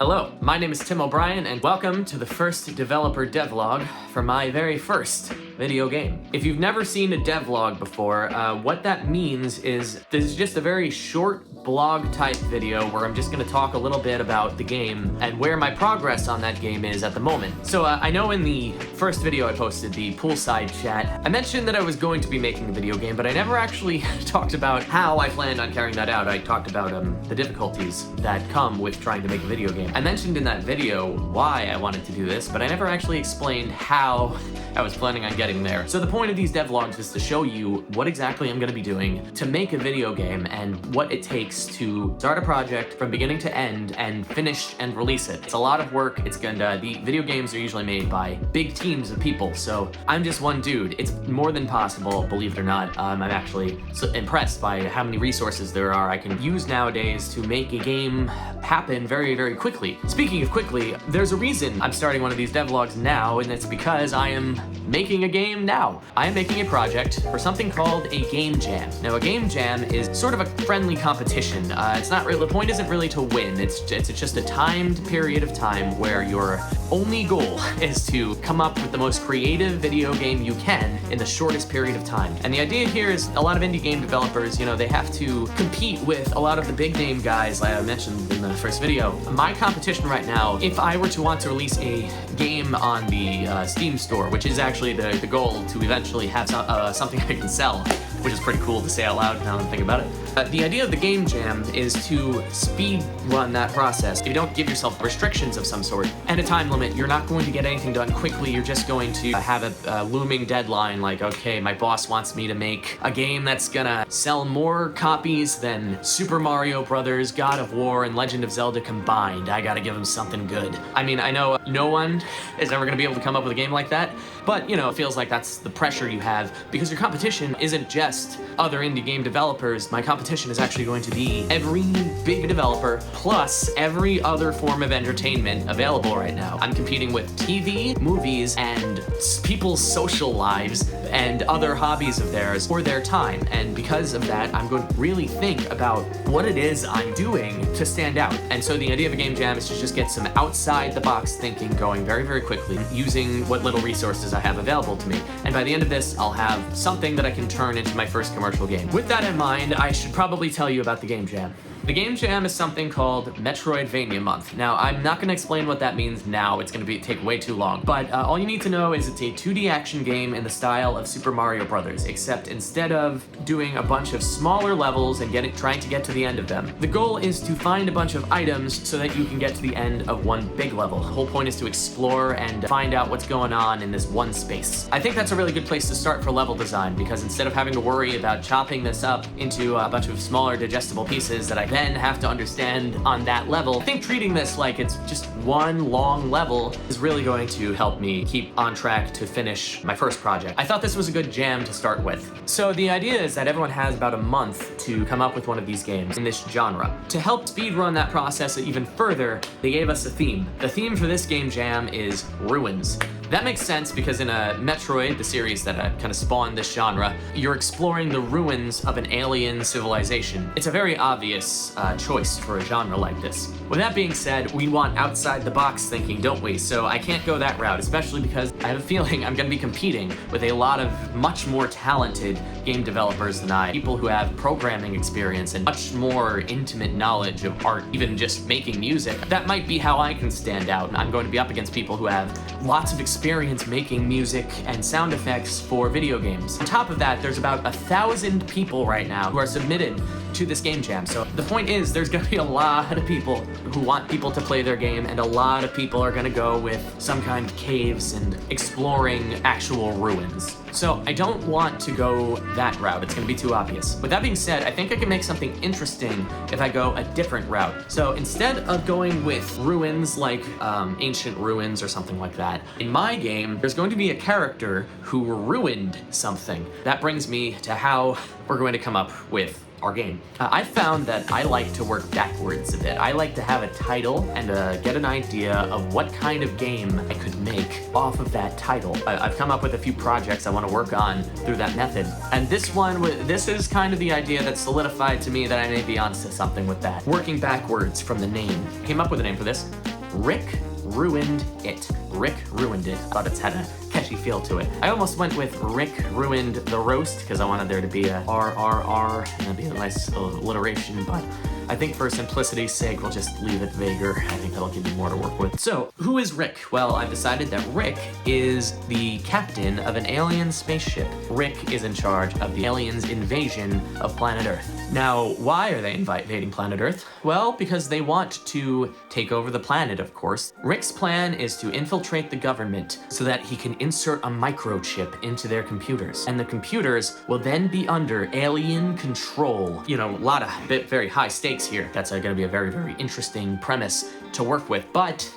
Hello, my name is Tim O'Brien, and welcome to the first developer devlog for my very first video game. If you've never seen a devlog before, what that means is this is just a very short blog type video where I'm just going to talk a little bit about the game and where my progress on that game is at the moment. So I know in the first video I posted, the poolside chat, I mentioned that I was going to be making a video game, but I never actually talked about how I planned on carrying that out. I talked about the difficulties that come with trying to make a video game. I mentioned in that video why I wanted to do this, but I never actually explained how I was planning on getting there. So the point of these devlogs is to show you what exactly I'm going to be doing to make a video game and what it takes to start a project from beginning to end and finish and release it. It's a lot of work. The video games are usually made by big teams of people, so I'm just one dude. It's more than possible, believe it or not. I'm actually so impressed by how many resources there are I can use nowadays to make a game happen very, very quickly. Speaking of quickly, there's a reason I'm starting one of these devlogs now, and it's because I am making a game now. I am making a project for something called a game jam. Now, a game jam is sort of a friendly competition. It's not really, the point isn't really to win. It's just a timed period of time where your only goal is to come up with the most creative video game you can in the shortest period of time. And the idea here is a lot of indie game developers, they have to compete with a lot of the big name guys, like I mentioned in the first video. My competition right now, if I were to want to release a game on the Steam store, which is actually the goal to eventually have something I can sell, which is pretty cool to say out loud now that I'm thinking about it. The idea of the game jam is to speed run that process. If you don't give yourself restrictions of some sort and a time limit, you're not going to get anything done quickly. You're just going to have a looming deadline like, okay, my boss wants me to make a game that's gonna sell more copies than Super Mario Brothers, God of War, and Legend of Zelda combined. I gotta give him something good. I mean, I know no one is ever gonna be able to come up with a game like that, but it feels like that's the pressure you have because your competition isn't just other indie game developers. My competition is actually going to be every big developer plus every other form of entertainment available right now. I'm competing with TV, movies, and people's social lives and other hobbies of theirs for their time. And because of that, I'm going to really think about what it is I'm doing to stand out. And so the idea of a game jam is to just get some outside the box thinking going very, very quickly using what little resources I have available to me. And by the end of this, I'll have something that I can turn into my first commercial game. With that in mind, I should probably tell you about the game jam. The game jam is something called Metroidvania Month. Now, I'm not going to explain what that means now. It's going to take way too long. But all you need to know is it's a 2D action game in the style of Super Mario Brothers, except instead of doing a bunch of smaller levels and trying to get to the end of them, the goal is to find a bunch of items so that you can get to the end of one big level. The whole point is to explore and find out what's going on in this one space. I think that's a really good place to start for level design, because instead of having to worry about chopping this up into a bunch of smaller digestible pieces that I then have to understand on that level, I think treating this like it's just one long level is really going to help me keep on track to finish my first project. I thought this was a good jam to start with. So the idea is that everyone has about a month to come up with one of these games in this genre. To help speedrun that process even further, they gave us a theme. The theme for this game jam is ruins. That makes sense because in a Metroid, the series that kind of spawned this genre, you're exploring the ruins of an alien civilization. It's a very obvious choice for a genre like this. With that being said, we want outside the box thinking, don't we? So I can't go that route, especially because I have a feeling I'm going to be competing with a lot of much more talented game developers than I, people who have programming experience and much more intimate knowledge of art, even just making music. That might be how I can stand out, and I'm going to be up against people who have lots of experience making music and sound effects for video games. On top of that, there's about 1,000 people right now who are submitted to this game jam. So the point is, there's gonna be a lot of people who want people to play their game, and a lot of people are gonna go with some kind of caves and exploring actual ruins. So I don't want to go that route. It's gonna be too obvious. With that being said, I think I can make something interesting if I go a different route. So instead of going with ruins like ancient ruins or something like that, in my game, there's going to be a character who ruined something. That brings me to how we're going to come up with our game. I found that I like to work backwards a bit. I like to have a title and get an idea of what kind of game I could make off of that title. I've come up with a few projects I want to work on through that method. And this is kind of the idea that solidified to me that I may be onto something with that. Working backwards from the name. I came up with a name for this. Rick Ruined It. Rick Ruined It. Thought it's had a catchy feel to it. I almost went with Rick Ruined the Roast because I wanted there to be a RRR and that'd be a nice alliteration, but I think for simplicity's sake, we'll just leave it vaguer. I think that'll give you more to work with. So, who is Rick? Well, I've decided that Rick is the captain of an alien spaceship. Rick is in charge of the aliens' invasion of planet Earth. Now, why are they invading planet Earth? Well, because they want to take over the planet, of course. Rick's plan is to infiltrate the government so that he can insert a microchip into their computers. And the computers will then be under alien control. You know, a lot of very high stakes here. That's going to be a very, very interesting premise to work with, but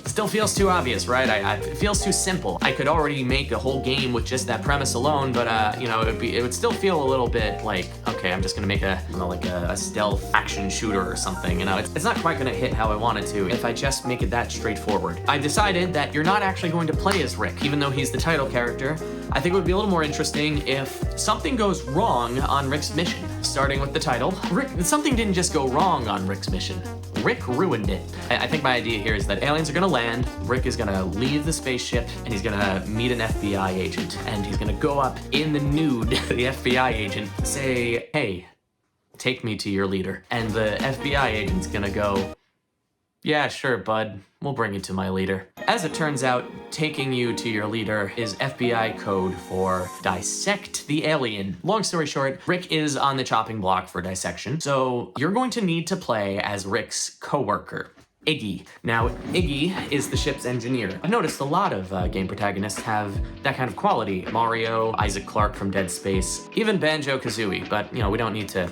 still feels too obvious, right? It feels too simple. I could already make a whole game with just that premise alone, but you know, it would still feel a little bit like, okay, I'm just gonna make a, you know, like a stealth action shooter or something. You know, it's not quite gonna hit how I want it to if I just make it that straightforward. I decided that you're not actually going to play as Rick, even though he's the title character. I think it would be a little more interesting if something goes wrong on Rick's mission. Starting with the title, something didn't just go wrong on Rick's mission. Rick ruined it. I think my idea here is that aliens are gonna land, Rick is gonna leave the spaceship, and he's gonna meet an FBI agent, and he's gonna go up in the nude to the FBI agent, say, hey, take me to your leader. And the FBI agent's gonna go, yeah, sure, bud. We'll bring you to my leader. As it turns out, taking you to your leader is FBI code for dissect the alien. Long story short, Rick is on the chopping block for dissection, so you're going to need to play as Rick's coworker, Iggy. Now, Iggy is the ship's engineer. I've noticed a lot of game protagonists have that kind of quality. Mario, Isaac Clarke from Dead Space, even Banjo-Kazooie, but you know, we don't need to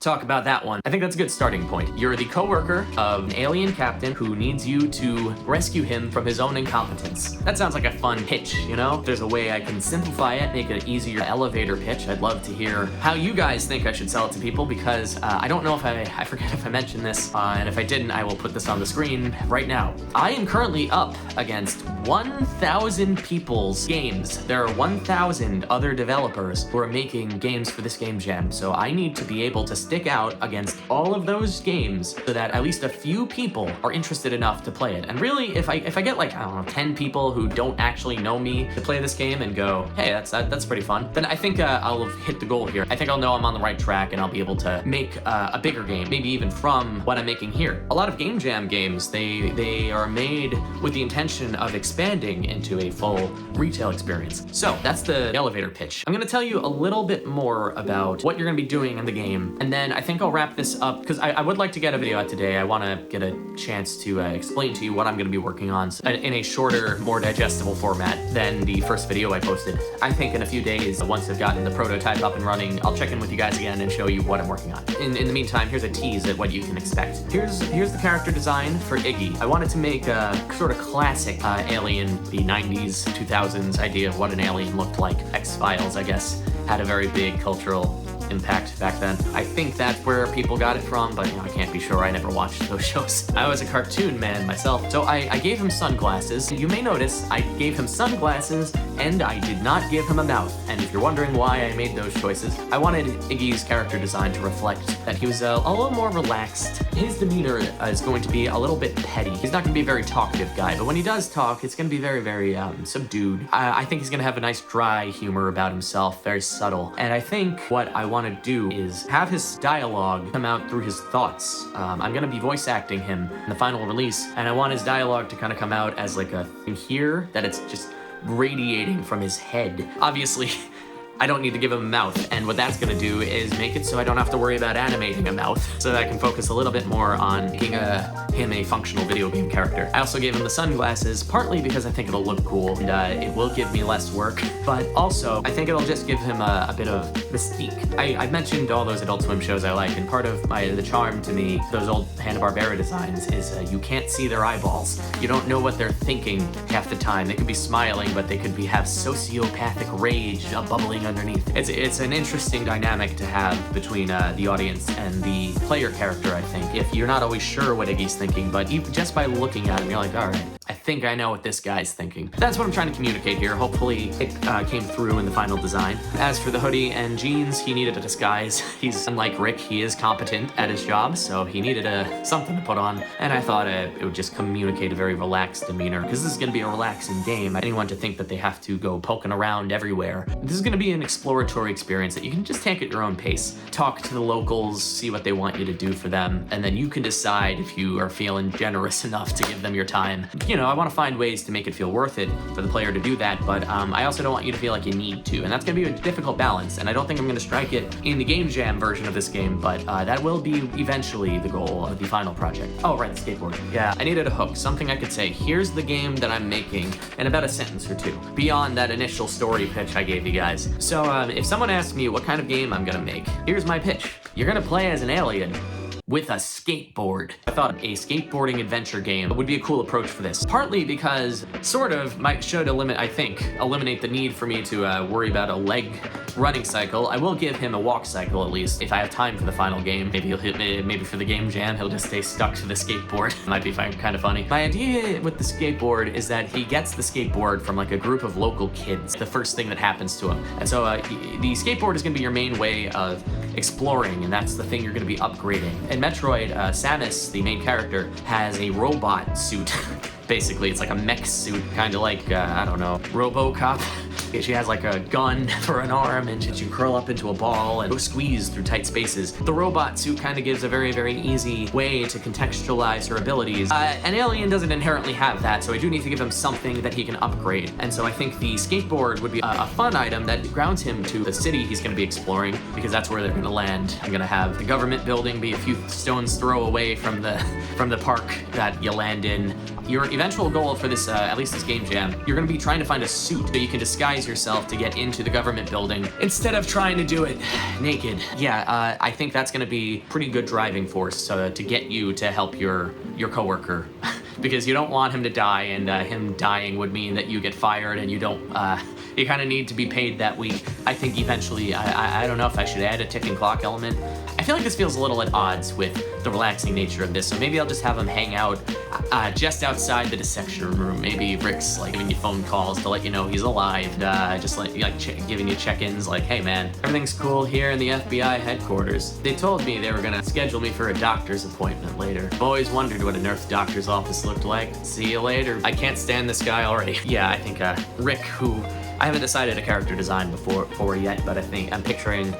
talk about that one. I think that's a good starting point. You're the co-worker of an alien captain who needs you to rescue him from his own incompetence. That sounds like a fun pitch, you know? If there's a way I can simplify it, make it an easier elevator pitch, I'd love to hear how you guys think I should sell it to people, because I don't know if I forget if I mentioned this, and if I didn't, I will put this on the screen right now. I am currently up against 1,000 people's games. There are 1,000 other developers who are making games for this game jam, so I need to be able to stick out against all of those games so that at least a few people are interested enough to play it. And really, if I get like, I don't know, 10 people who don't actually know me to play this game and go, hey, that's pretty fun, then I think I'll have hit the goal here. I think I'll know I'm on the right track and I'll be able to make a bigger game, maybe even from what I'm making here. A lot of game jam games, they are made with the intention of expanding into a full retail experience. So that's the elevator pitch. I'm gonna tell you a little bit more about what you're gonna be doing in the game, and then I think I'll wrap this up because I would like to get a video out today. I want to get a chance to explain to you what I'm going to be working on in a shorter, more digestible format than the first video I posted. I think in a few days, once I've gotten the prototype up and running, I'll check in with you guys again and show you what I'm working on. In the meantime, here's a tease at what you can expect. Here's the character design for Iggy. I wanted to make a sort of classic alien, the 90s, 2000s idea of what an alien looked like. X-Files, I guess, had a very big cultural impact back then. I think that's where people got it from, but you know, I can't be sure. I never watched those shows. I was a cartoon man myself, so I gave him sunglasses. You may notice I gave him sunglasses and I did not give him a mouth. And if you're wondering why I made those choices, I wanted Iggy's character design to reflect that he was a little more relaxed. His demeanor is going to be a little bit petty. He's not going to be a very talkative guy, but when he does talk, it's going to be very, very subdued. I think he's going to have a nice dry humor about himself, very subtle. And I think what I want to do is have his dialogue come out through his thoughts. I'm going to be voice acting him in the final release, and I want his dialogue to kind of come out as like a thing here, that it's just radiating from his head. Obviously, I don't need to give him a mouth, and what that's gonna do is make it so I don't have to worry about animating a mouth, so that I can focus a little bit more on making him a functional video game character. I also gave him the sunglasses, partly because I think it'll look cool, and it will give me less work, but also I think it'll just give him a bit of mystique. I mentioned all those Adult Swim shows I like, and part of the charm to me, those old Hanna-Barbera designs, is you can't see their eyeballs. You don't know what they're thinking half the time. They could be smiling, but they could have sociopathic rage bubbling underneath. It's an interesting dynamic to have between the audience and the player character, I think. If you're not always sure what Iggy's thinking, but just by looking at him, you're like, all right, I think I know what this guy's thinking. That's what I'm trying to communicate here. Hopefully it came through in the final design. As for the hoodie and jeans, he needed a disguise. He's, unlike Rick, he is competent at his job, so he needed something to put on, and I thought it would just communicate a very relaxed demeanor, because this is going to be a relaxing game. I didn't want to think that they have to go poking around everywhere. This is going to be an exploratory experience that you can just take at your own pace. Talk to the locals, see what they want you to do for them, and then you can decide if you are feeling generous enough to give them your time. You know, I want to find ways to make it feel worth it for the player to do that, but I also don't want you to feel like you need to, and that's going to be a difficult balance, and I don't think I'm going to strike it in the Game Jam version of this game, but that will be eventually the goal of the final project. Oh, right, the skateboard. Yeah, I needed a hook, something I could say, here's the game that I'm making, in about a sentence or two, beyond that initial story pitch I gave you guys. So if someone asks me what kind of game I'm gonna make, here's my pitch. You're gonna play as an alien with a skateboard. I thought a skateboarding adventure game would be a cool approach for this. Partly because should eliminate the need for me to worry about a leg running cycle. I will give him a walk cycle at least if I have time for the final game. Maybe he'll hit me, maybe for the game jam, he'll just stay stuck to the skateboard. Might be kind of funny. My idea with the skateboard is that he gets the skateboard from like a group of local kids, the first thing that happens to him. And so the skateboard is gonna be your main way of exploring, and that's the thing you're gonna be upgrading. In Metroid, Samus, the main character, has a robot suit. Basically, it's like a mech suit, kind of like, I don't know, RoboCop. She has like a gun for an arm, and she can curl up into a ball and squeeze through tight spaces. The robot suit kind of gives a very, very easy way to contextualize her abilities. An alien doesn't inherently have that, so I do need to give him something that he can upgrade. And so I think the skateboard would be a fun item that grounds him to the city he's going to be exploring, because that's where they're going to land. I'm going to have the government building be a few stones throw away from the park that you land in. Your eventual goal for this, at least this game jam, you're gonna be trying to find a suit so you can disguise yourself to get into the government building instead of trying to do it naked. Yeah, I think that's gonna be pretty good driving force to get you to help your coworker. Because you don't want him to die, and him dying would mean that you get fired, and you don't, you kind of need to be paid that week. I think eventually, I don't know if I should add a ticking clock element. I feel like this feels a little at odds with the relaxing nature of this, so maybe I'll just have him hang out just outside the dissection room. Maybe Rick's like giving you phone calls to let you know he's alive, just giving you check-ins like, hey man, everything's cool here in the FBI headquarters. They told me they were gonna schedule me for a doctor's appointment later. I've always wondered what a Nerf doctor's office looked like. See you later. I can't stand this guy already. Yeah, I think Rick, who I haven't decided a character design for yet, but I think I'm picturing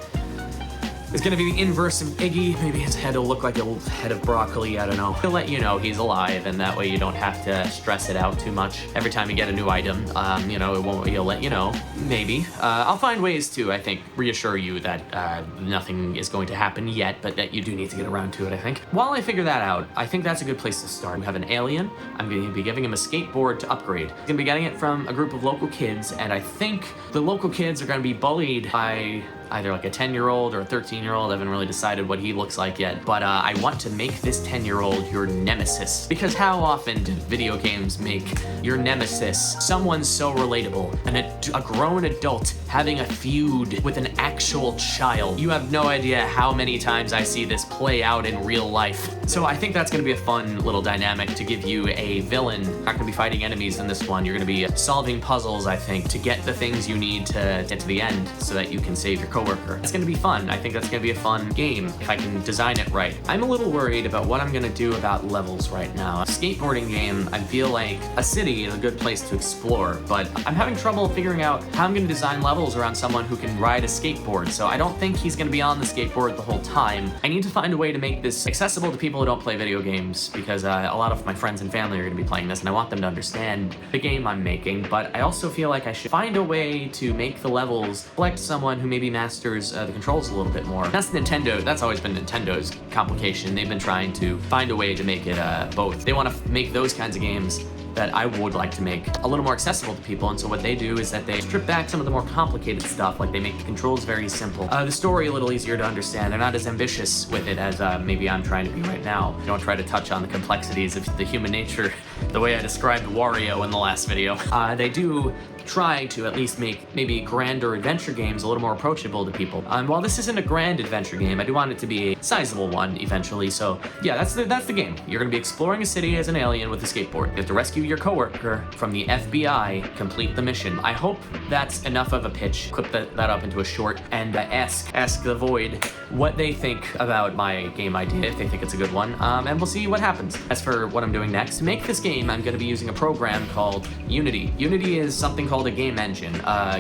it's gonna be the inverse of Iggy. Maybe his head will look like a head of broccoli, I don't know. He'll let you know he's alive, and that way you don't have to stress it out too much. Every time you get a new item, you know, he'll let you know. Maybe. I'll find ways to, I think, reassure you that nothing is going to happen yet, but that you do need to get around to it, I think. While I figure that out, I think that's a good place to start. We have an alien. I'm gonna be giving him a skateboard to upgrade. I'm gonna be getting it from a group of local kids, and I think the local kids are gonna be bullied by either like a 10-year-old or a 13-year-old. I haven't really decided what he looks like yet, but I want to make this 10-year-old your nemesis, because how often do video games make your nemesis someone so relatable, and a grown adult having a feud with an actual child? You have no idea how many times I see this play out in real life. So I think that's gonna be a fun little dynamic to give you a villain. You're not gonna be fighting enemies in this one. You're gonna be solving puzzles, I think, to get the things you need to get to the end so that you can save your coworker. It's gonna be fun. I think that's gonna be a fun game if I can design it right. I'm a little worried about what I'm gonna do about levels right now. A skateboarding game, I feel like a city is a good place to explore, but I'm having trouble figuring out how I'm gonna design levels around someone who can ride a skateboard, so I don't think he's gonna be on the skateboard the whole time. I need to find a way to make this accessible to people who don't play video games, because a lot of my friends and family are gonna be playing this, and I want them to understand the game I'm making, but I also feel like I should find a way to make the levels reflect someone who maybe masters the controls a little bit more. That's Nintendo. That's always been Nintendo's complication. They've been trying to find a way to make it both. They want to make those kinds of games that I would like to make a little more accessible to people, and so what they do is that they strip back some of the more complicated stuff, like they make the controls very simple. The story a little easier to understand. They're not as ambitious with it as maybe I'm trying to be right now. They don't try to touch on the complexities of the human nature the way I described Wario in the last video. They do trying to at least make maybe grander adventure games a little more approachable to people. While this isn't a grand adventure game, I do want it to be a sizable one eventually. So yeah, that's the game. You're gonna be exploring a city as an alien with a skateboard. You have to rescue your coworker from the FBI, complete the mission. I hope that's enough of a pitch. Clip that up into a short and ask the Void what they think about my game idea, if they think it's a good one, and we'll see what happens. As for what I'm doing next, to make this game, I'm gonna be using a program called Unity. Unity is something called a game engine.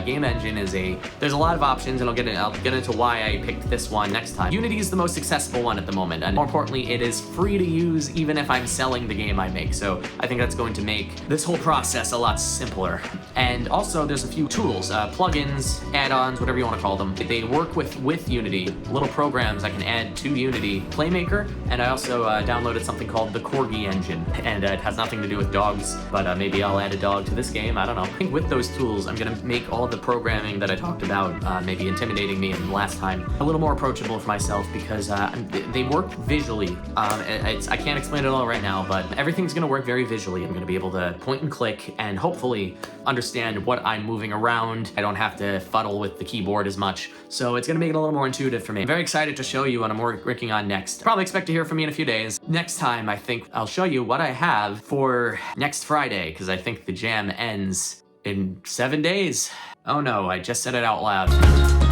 Game engine is there's a lot of options, and I'll get into why I picked this one next time. Unity is the most accessible one at the moment, and more importantly, it is free to use even if I'm selling the game I make. So I think that's going to make this whole process a lot simpler. And also, there's a few tools, plugins, add-ons, whatever you want to call them. They work with Unity, little programs I can add to Unity Playmaker, and I also downloaded something called the Corgi engine, and it has nothing to do with dogs, but maybe I'll add a dog to this game, I don't know. I think with those tools, I'm gonna make all the programming that I talked about, maybe intimidating me in the last time, a little more approachable for myself, because they work visually. I can't explain it all right now, but everything's gonna work very visually. I'm gonna be able to point and click and hopefully understand what I'm moving around. I don't have to fuddle with the keyboard as much, so it's gonna make it a little more intuitive for me. I'm very excited to show you what I'm working on next. Probably expect to hear from me in a few days. Next time, I think I'll show you what I have for next Friday, because I think the jam ends in 7 days. Oh no, I just said it out loud.